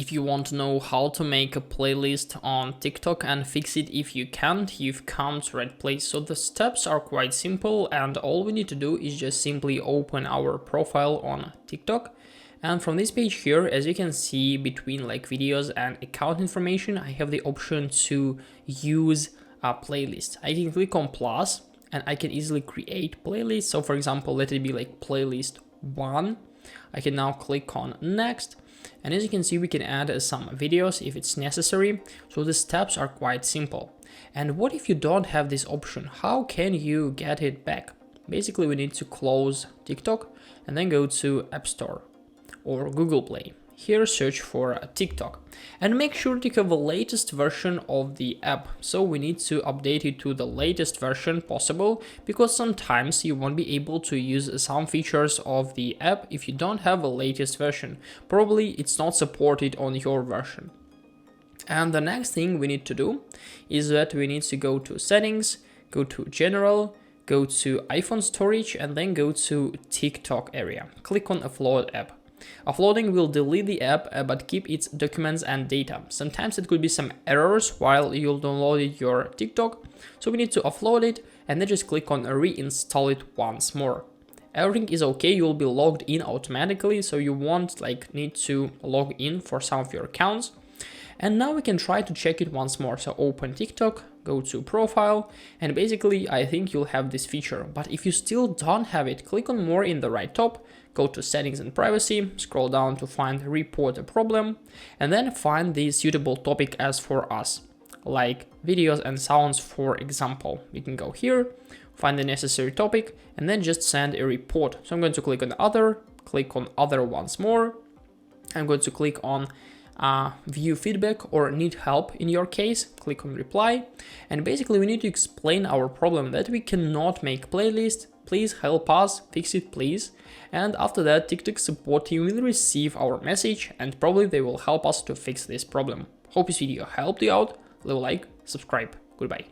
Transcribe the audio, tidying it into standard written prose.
If you want to know how to make a playlist on TikTok and fix it if you can't, you've come to the right place. So the steps are quite simple, and all we need to do is just simply open our profile on TikTok. And from this page here, as you can see, between like videos and account information, I have the option to use a playlist. I can click on plus and I can easily create playlists. So for example, let it be like playlist 1. I can now click on next. And as you can see, we can add some videos if it's necessary. So the steps are quite simple. And what if you don't have this option? How can you get it back? Basically, we need to close TikTok and then go to App Store or Google Play. Here, search for TikTok and make sure to have the latest version of the app. So we need to update it to the latest version possible, because sometimes you won't be able to use some features of the app if you don't have the latest version. Probably it's not supported on your version. And the next thing we need to do is that we need to go to settings, go to general, go to iPhone storage, and then go to TikTok area. Click on offload app. Offloading will delete the app but keep its documents and data. Sometimes it could be some errors while you'll download your TikTok, so we need to offload it and then just click on reinstall it once more. Everything is okay, you'll be logged in automatically, so you won't need to log in for some of your accounts. And now we can try to check it once more. So open TikTok, go to profile, and basically I think you'll have this feature. But if you still don't have it, click on more in the right top, go to settings and privacy, scroll down to find report a problem, and then find the suitable topic as for us, like videos and sounds, for example. We can go here, find the necessary topic, and then just send a report. So I'm going to click on other once more. I'm going to click on view feedback or need help in your case, click on reply, and basically we need to explain our problem that we cannot make playlist. Please help us fix it, please. And after that, TikTok support team will receive our message and probably they will help us to fix this problem. Hope this video helped you out. Leave a like, subscribe. Goodbye.